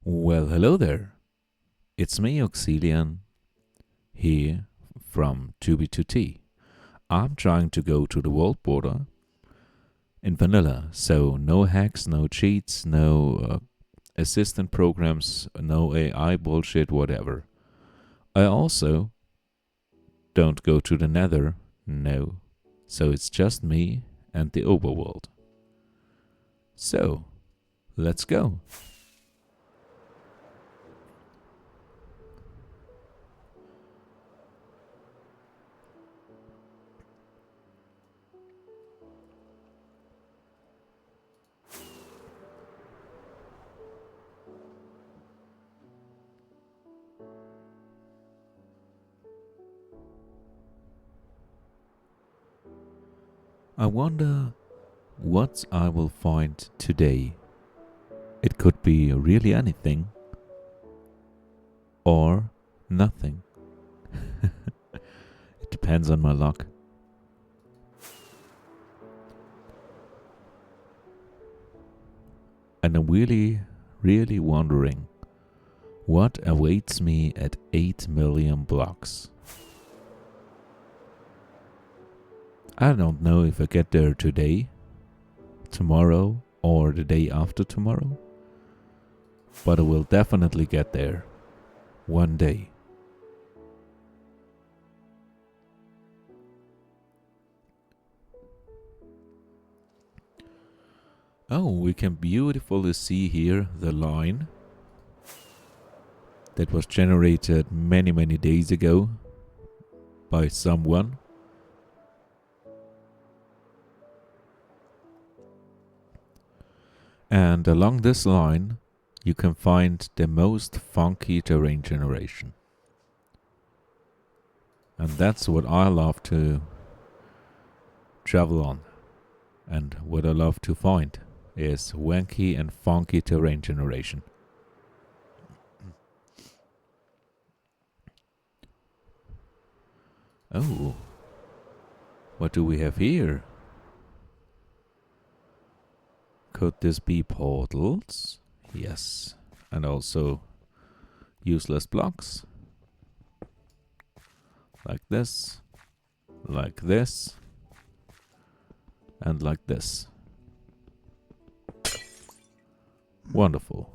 Well, hello there. It's me, Auxilian, here from 2B2T. I'm trying to go to the world border in vanilla, so no hacks, no cheats, no assistant programs, no AI bullshit, whatever. I also don't go to the nether, no. So it's just me and the overworld. So, let's go. I wonder what I will find today. It could be really anything or nothing. It depends on my luck. And I'm really wondering what awaits me at 8 million blocks. I don't know if I get there today, tomorrow, or the day after tomorrow, but I will definitely get there one day. Oh, we can beautifully see here the line that was generated many days ago by someone. And along this line, you can find the most funky terrain generation. And that's what I love to travel on. And what I love to find is wanky and funky terrain generation. Oh, what do we have here? Could this be portals? Yes. And also useless blocks. Like this, and like this. Wonderful.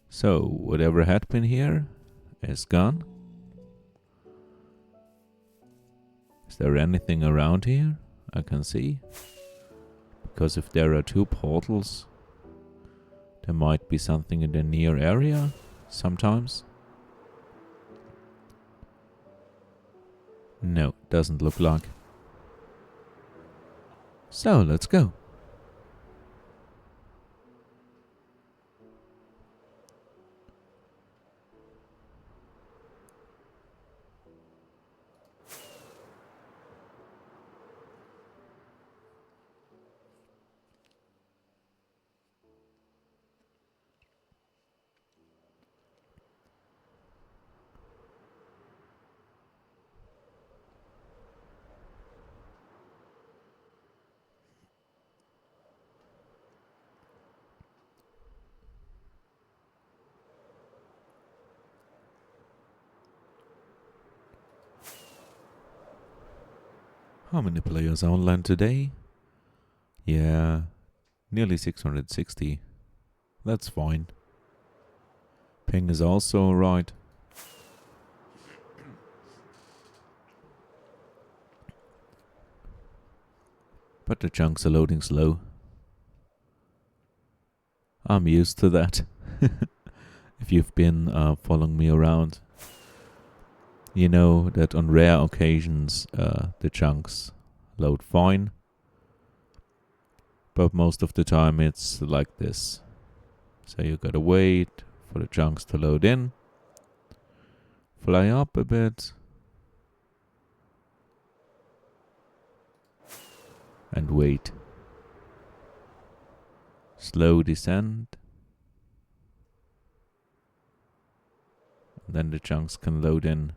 So, whatever had been here is gone. Is there anything around here I can see? Because if there are two portals, there might be something in the near area sometimes. No, doesn't look like. So, let's go. How many players are online today? Yeah, nearly 660. That's fine. Ping is also alright. But the chunks are loading slow. I'm used to that. If you've been following me around, you know that on rare occasions the chunks load fine. But most of the time it's like this. So you gotta wait for the chunks to load in. Fly up a bit. And wait. Slow descend. And then the chunks can load in.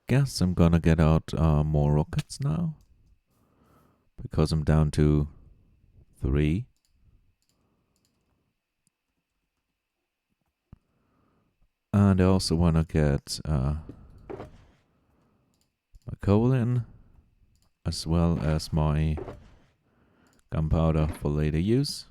guess I'm gonna get out more rockets now, because I'm down to 3. And I also wanna get my coal in, as well as my gunpowder for later use.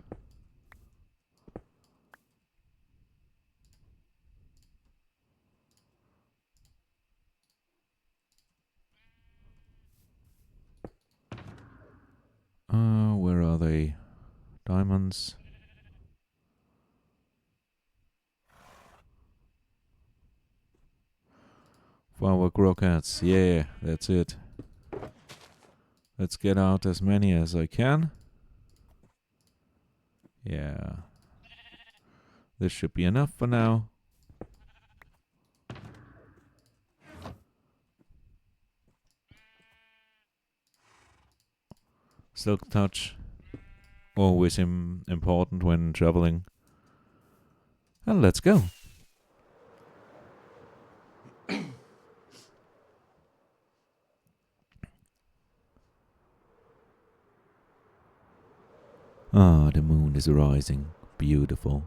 Where are they? Diamonds. Firework rockets. Yeah, that's it. Let's get out as many as I can. Yeah. This should be enough for now. Silk touch. Always important when traveling. And let's go. Ah, the moon is rising. Beautiful.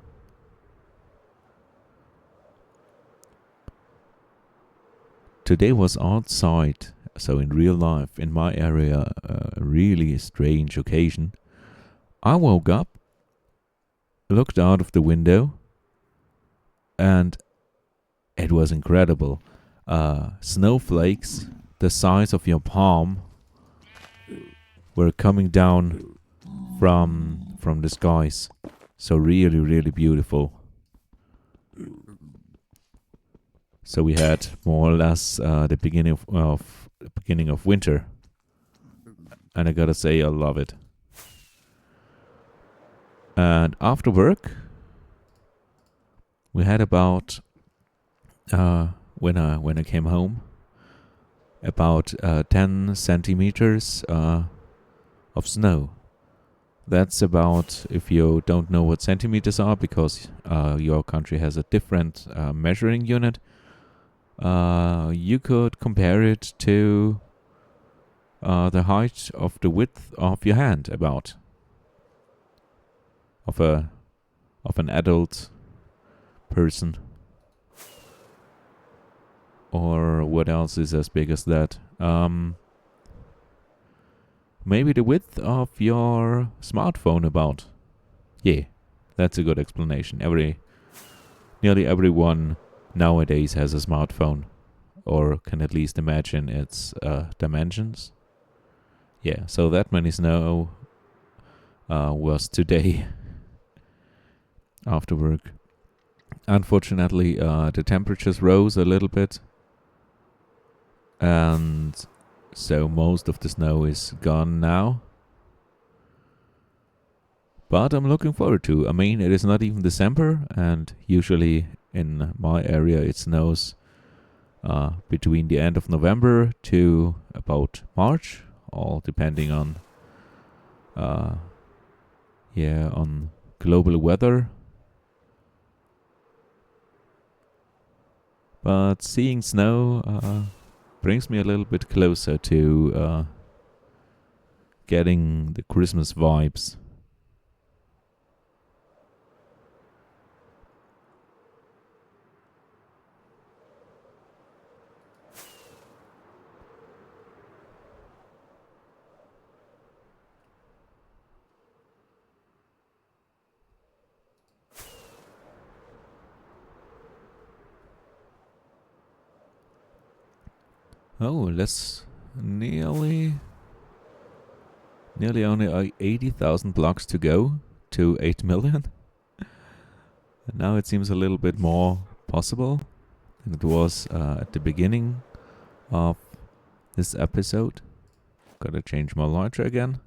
Today was outside, so in real life, in my area, a really strange occasion. I woke up, looked out of the window, and it was incredible. Snowflakes the size of your palm were coming down from the skies. So really, really beautiful. So we had more or less the beginning of winter, and I gotta say I love it. And after work, we had about when I came home, about 10 centimeters of snow. That's about, if you don't know what centimeters are, because your country has a different measuring unit, you could compare it to the height of the width of your hand, about of an adult person. Or what else is as big as that? Maybe the width of your smartphone, about. Yeah, that's a good explanation. Nearly everyone nowadays has a smartphone, or can at least imagine its dimensions. Yeah, so that many snow was today after work. Unfortunately, the temperatures rose a little bit, and so most of the snow is gone now. But I'm looking forward to. I mean, it is not even December, and usually in my area it snows between the end of November to about March, all depending on on global weather. But seeing snow brings me a little bit closer to getting the Christmas vibes. Oh, that's nearly only 80,000 blocks to go to 8 million. And now it seems a little bit more possible than it was at the beginning of this episode. Gotta change my launcher again.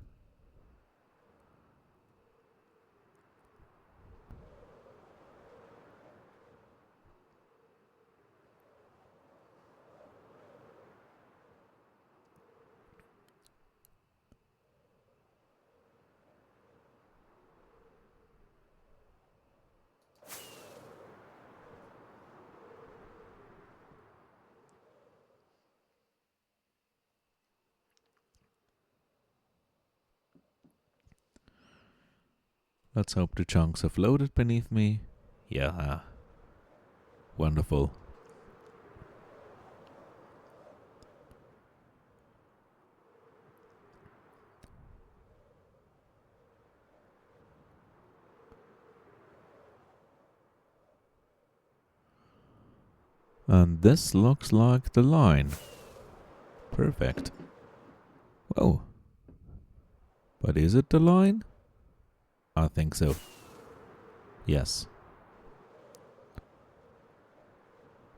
Let's hope the chunks have loaded beneath me. Yeah. Wonderful. And this looks like the line. Perfect. Whoa. But is it the line? I think so. Yes.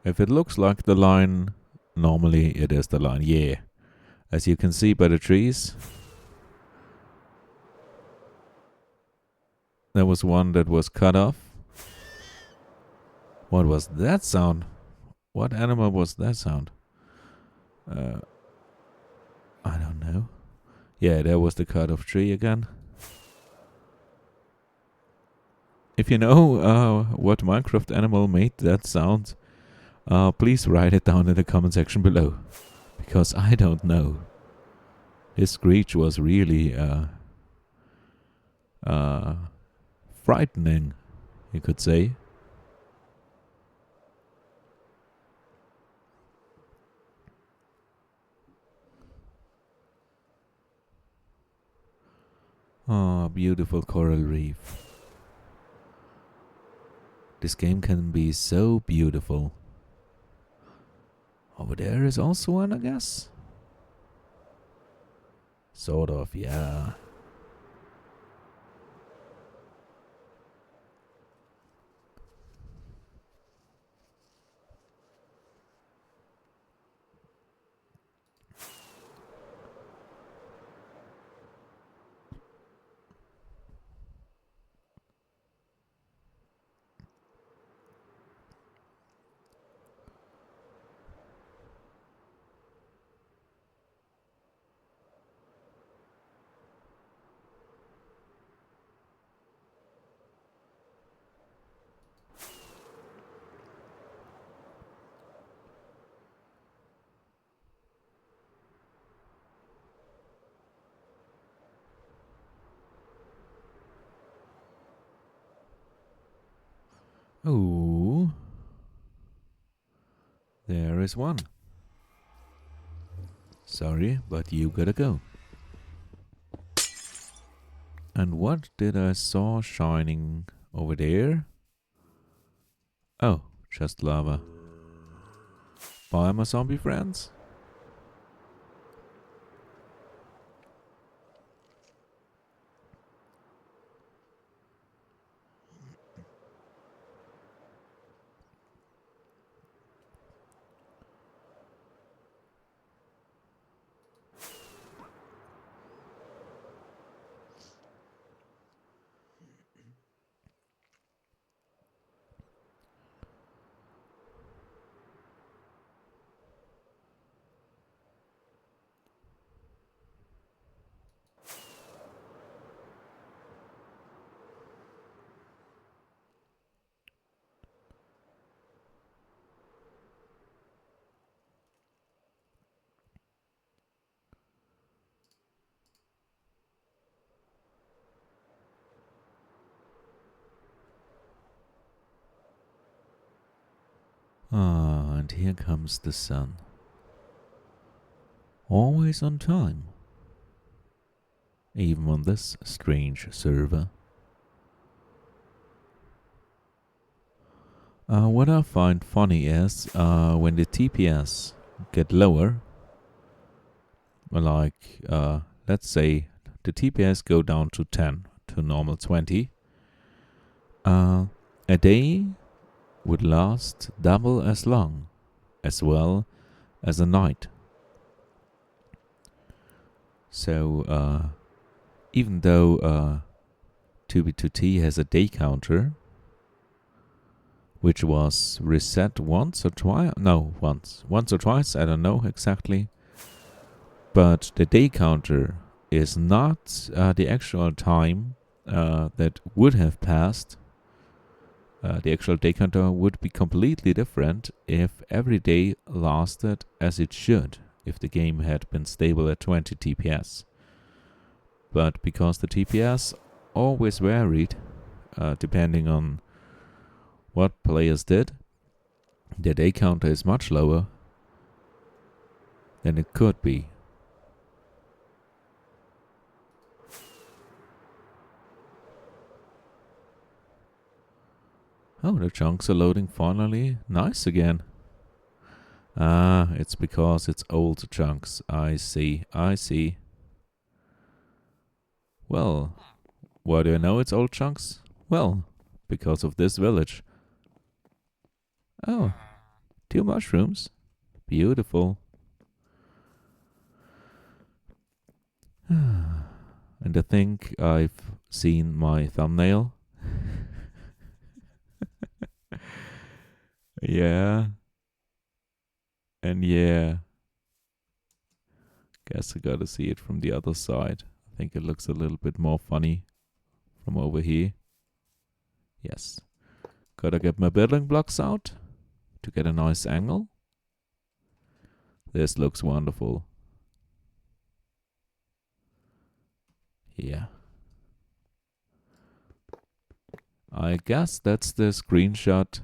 If it looks like the line, normally it is the line. Yeah. As you can see by the trees, there was one that was cut off. What was that sound? What animal was that sound? I don't know. Yeah, there was the cut off tree again. If you know what Minecraft animal made that sound, please write it down in the comment section below, because I don't know. This screech was really frightening, you could say. Oh, beautiful coral reef. This game can be so beautiful. Over there is also one, I guess. Sort of, yeah. Oh, there is one. Sorry, but you gotta go. And what did I saw shining over there? Oh, just lava. Bye, my zombie friends. Ah, and here comes the sun. Always on time. Even on this strange server. What I find funny is when the TPS get lower, like let's say the TPS go down to 10 to normal 20, a day would last double as long, as well as a night. So even though 2B2T has a day counter, which was reset once or twice, once or twice, I don't know exactly, but the day counter is not the actual time that would have passed. The actual day counter would be completely different if every day lasted as it should, if the game had been stable at 20 TPS. But because the TPS always varied, depending on what players did, the day counter is much lower than it could be. Oh, the chunks are loading finally. Nice again. Ah, it's because it's old chunks. I see. Well, why do I know it's old chunks? Well, because of this village. Oh, 2 mushrooms. Beautiful. And I think I've seen my thumbnail. Yeah. And yeah. Guess I gotta see it from the other side. I think it looks a little bit more funny from over here. Yes. Gotta get my building blocks out to get a nice angle. This looks wonderful. Yeah. I guess that's the screenshot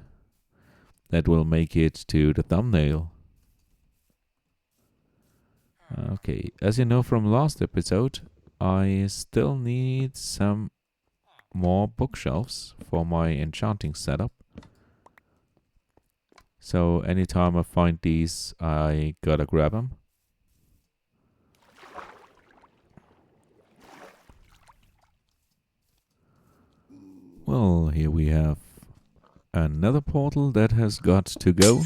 that will make it to the thumbnail. Okay, as you know from last episode, I still need some more bookshelves for my enchanting setup. So anytime I find these, I gotta grab them. Well, here we have another portal that has got to go.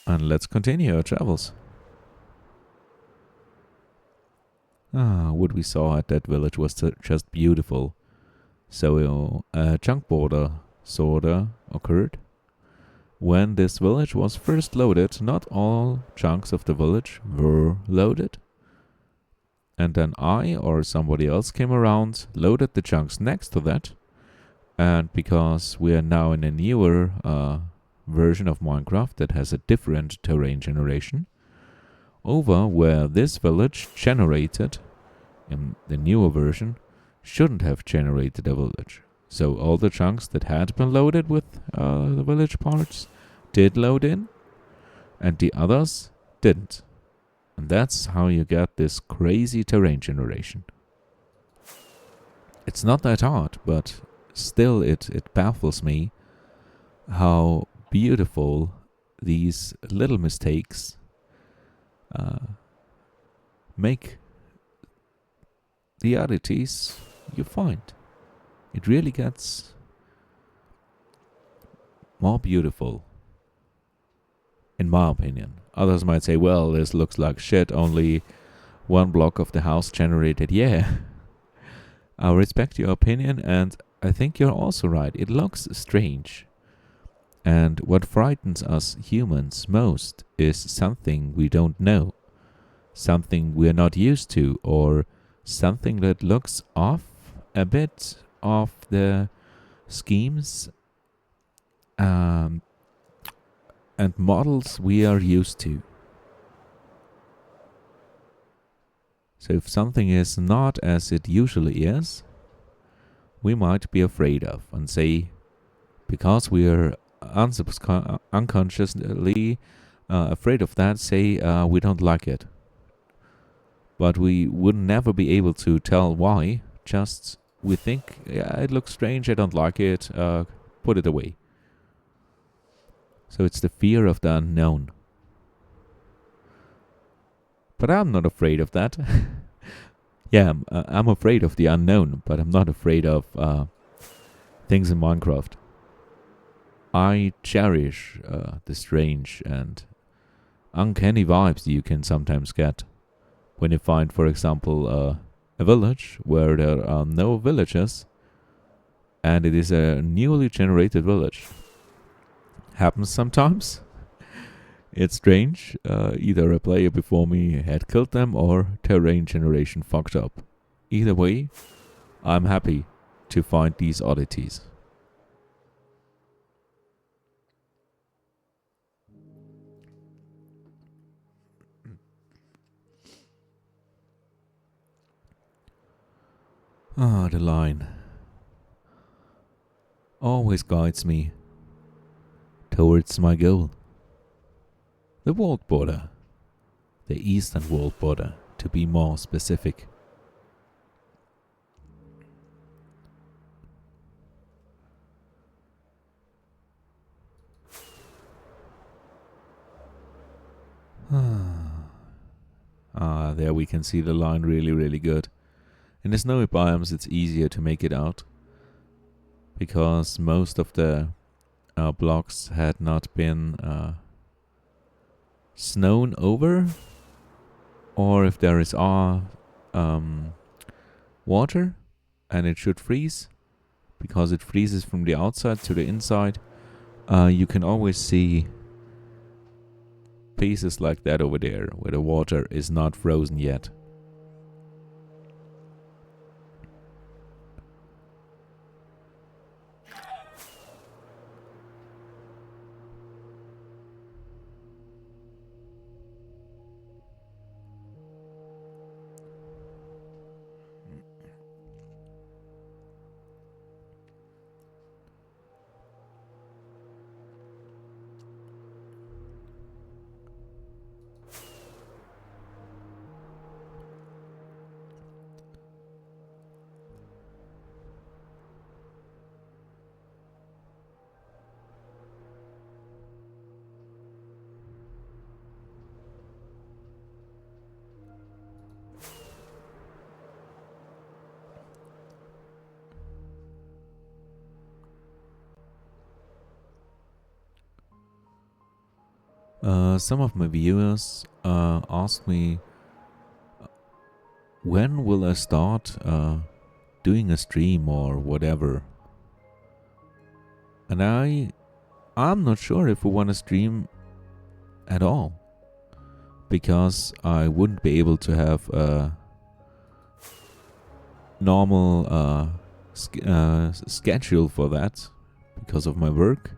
And let's continue our travels. What we saw at that village was just beautiful. So a chunk border sorta occurred. When this village was first loaded, not all chunks of the village were loaded. And then I or somebody else came around, loaded the chunks next to that. And because we are now in a newer version of Minecraft that has a different terrain generation, over where this village generated in the newer version shouldn't have generated a village. So all the chunks that had been loaded with the village parts did load in, and the others didn't. And that's how you get this crazy terrain generation. It's not that hard, but still it baffles me how beautiful these little mistakes make the oddities you find. It really gets more beautiful, in my opinion. Others might say, well, this looks like shit, only 1 block of the house generated. Yeah, I respect your opinion, and I think you're also right. It looks strange. And what frightens us humans most is something we don't know, something we're not used to, or something that looks off a bit of the schemes and models we are used to. So if something is not as it usually is, we might be afraid of and say, because we are unconsciously afraid of that, say we don't like it. But we would never be able to tell why, just we think, yeah, it looks strange, I don't like it, put it away. So it's the fear of the unknown. But I'm not afraid of that. Yeah, I'm afraid of the unknown, but I'm not afraid of things in Minecraft. I cherish the strange and uncanny vibes you can sometimes get when you find, for example, a village where there are no villagers and it is a newly generated village. Happens sometimes. It's strange. Either a player before me had killed them or terrain generation fucked up. Either way, I'm happy to find these oddities. Ah, the line always guides me towards my goal. The world border. The eastern world border, to be more specific. There we can see the line really, really good. In the snowy biomes it's easier to make it out, because most of the blocks had not been snown over, or if there is water and it should freeze, because it freezes from the outside to the inside, you can always see pieces like that over there where the water is not frozen yet. Some of my viewers asked me, when will I start doing a stream or whatever? And I'm not sure if we want to stream at all, because I wouldn't be able to have a normal schedule for that because of my work.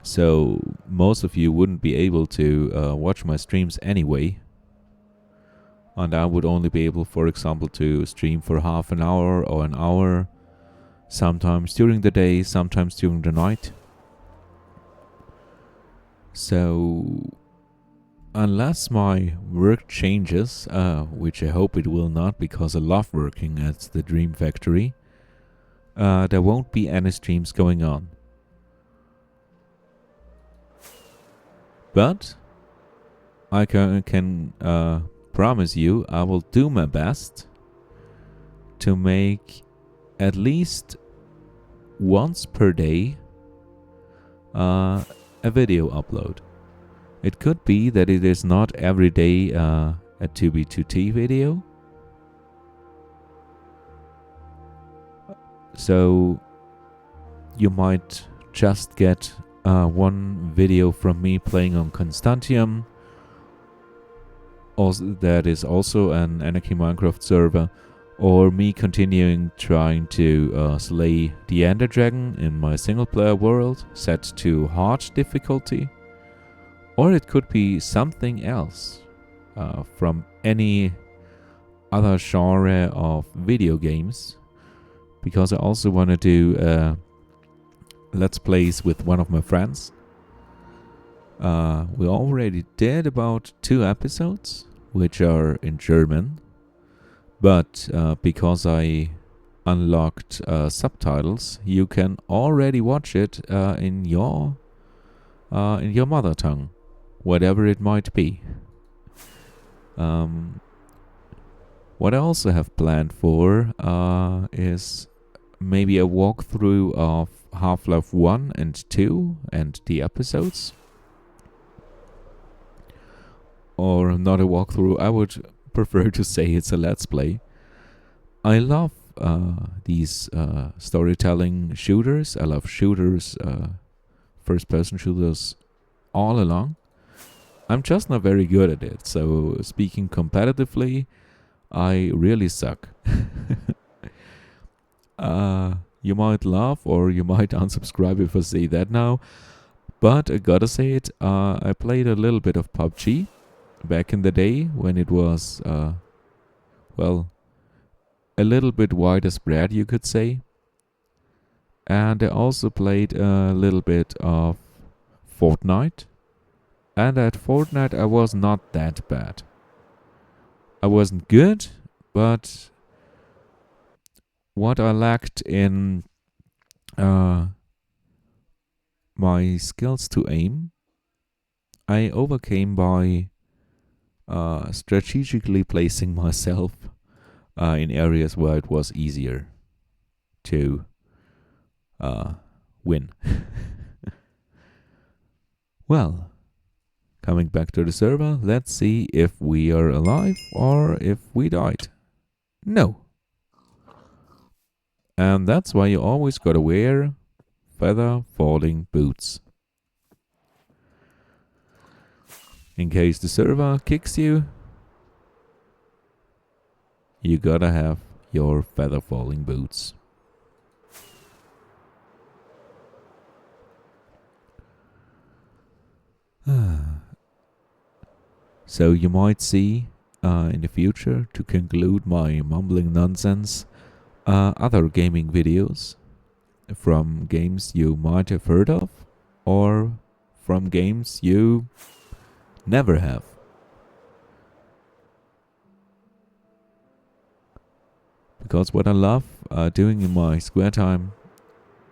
So most of you wouldn't be able to watch my streams anyway. And I would only be able, for example, to stream for half an hour or an hour, sometimes during the day, sometimes during the night. So unless my work changes, which I hope it will not, because I love working at the Dream Factory, there won't be any streams going on. But I can promise you I will do my best to make at least once per day a video upload. It could be that it is not every day a 2B2T video. So you might just get one video from me playing on Constantium. Also, that is also an Anarchy Minecraft server. Or me continuing trying to slay the Ender Dragon in my single player world set to hard difficulty. Or it could be something else from any other genre of video games. Because I also want to do Let's Plays with one of my friends. We already did about 2 episodes, which are in German. But because I unlocked subtitles, you can already watch it in your mother tongue, whatever it might be. What I also have planned for is maybe a walkthrough of Half-Life 1 and 2 and the episodes. Or not a walkthrough, I would prefer to say it's a let's play. I love these storytelling shooters. I love shooters, first-person shooters all along. I'm just not very good at it, so speaking competitively, I really suck. You might laugh or you might unsubscribe if I say that now, but I gotta say it, I played a little bit of PUBG back in the day when it was, well, a little bit wider spread, you could say. And I also played a little bit of Fortnite. And at Fortnite I was not that bad. I wasn't good, but what I lacked in my skills to aim, I overcame by strategically placing myself in areas where it was easier to win. Well, coming back to the server, let's see if we are alive or if we died. No. And that's why you always gotta wear feather falling boots. In case the server kicks you, you gotta have your feather falling boots. So you might see in the future, to conclude my mumbling nonsense, other gaming videos from games you might have heard of or from games you never have. Because what I love doing in my spare time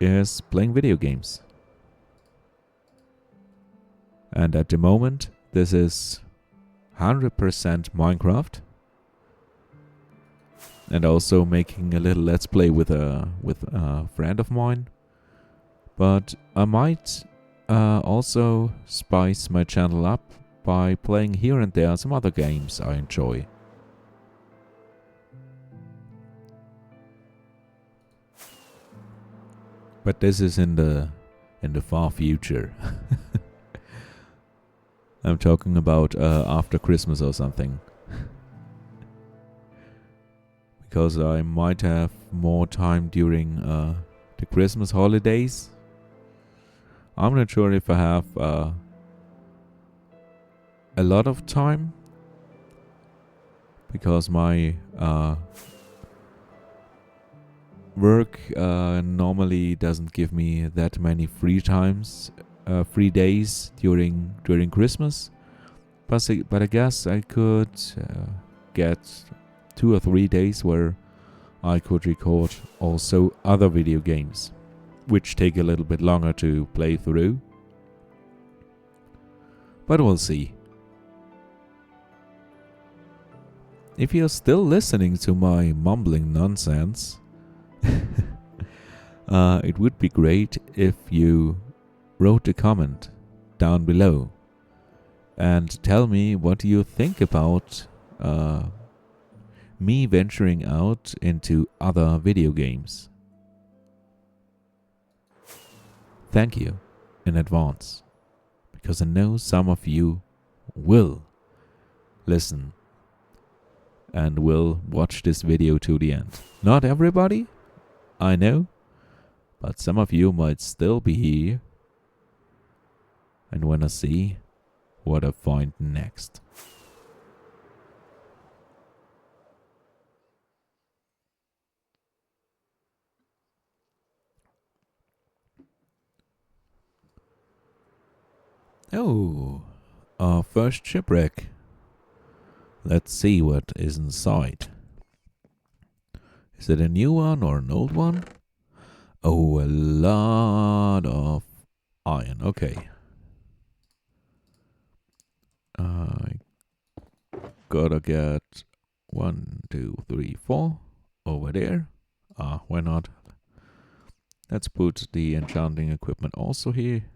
is playing video games. And at the moment, this is 100% Minecraft. And also making a little let's play with a friend of mine. But I might also spice my channel up by playing here and there some other games I enjoy. But this is in the far future. I'm talking about after Christmas or something. Because I might have more time during the Christmas holidays. I'm not sure if I have a lot of time. Because my work normally doesn't give me that many free days during Christmas, but I guess I could get 2 or 3 days where I could record also other video games, which take a little bit longer to play through. But we'll see. If you're still listening to my mumbling nonsense, it would be great if you wrote a comment down below and tell me what you think about me venturing out into other video games. Thank you in advance, because I know some of you will listen and will watch this video to the end. Not everybody, I know, but some of you might still be here and wanna see what I find next. Oh, our first shipwreck. Let's see what is inside. Is it a new one or an old one? Oh, a lot of iron. Okay. I gotta get 1, 2, 3, 4 over there. Why not? Let's put the enchanting equipment also here.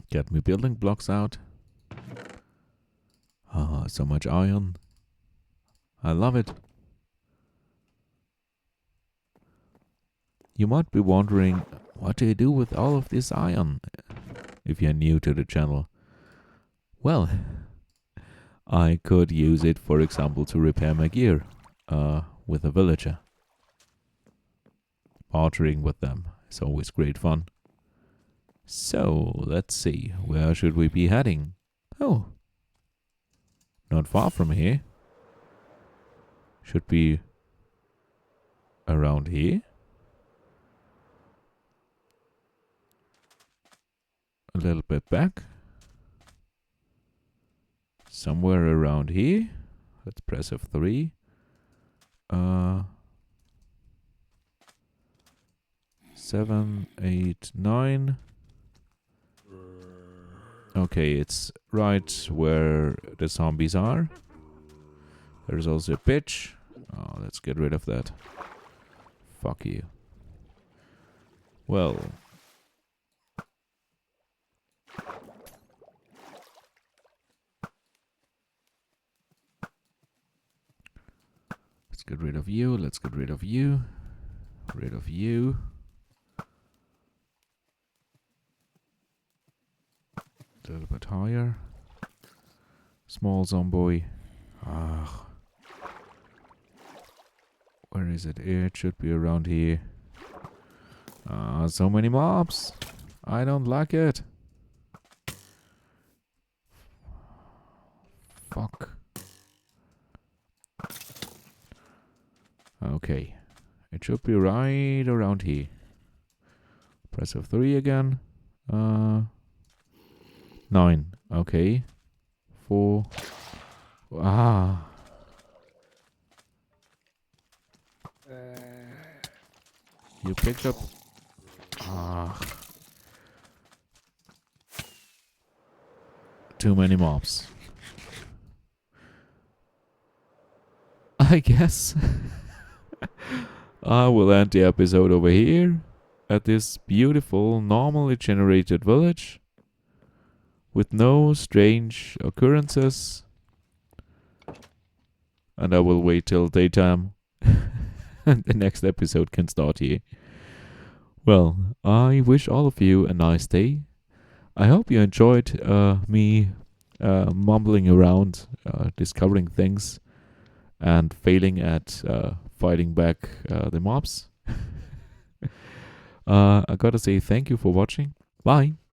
Get me building blocks out. So much iron. I love it. You might be wondering, what do you do with all of this iron? If you're new to the channel. Well, I could use it, for example, to repair my gear with a villager. Bartering with them is always great fun. So, let's see, where should we be heading? Oh, not far from here. Should be around here. A little bit back. Somewhere around here. Let's press F3. 7, 8, 9. Okay, it's right where the zombies are. There's also a pitch. Oh, let's get rid of that. Fuck you. Well. Let's get rid of you. Let's get rid of you. Rid of you. A little bit higher. Small zombie. Ah. Where is it? It should be around here. So many mobs. I don't like it. Fuck. Okay. It should be right around here. Press F3 again. 9. Okay. 4. Ah. You picked up. Ah. Too many mobs. I guess I will end the episode over here at this beautiful, normally generated village with no strange occurrences. And I will wait till daytime and the next episode can start here. Well, I wish all of you a nice day. I hope you enjoyed me mumbling around, discovering things, and failing at fighting back the mobs. I gotta say thank you for watching. Bye.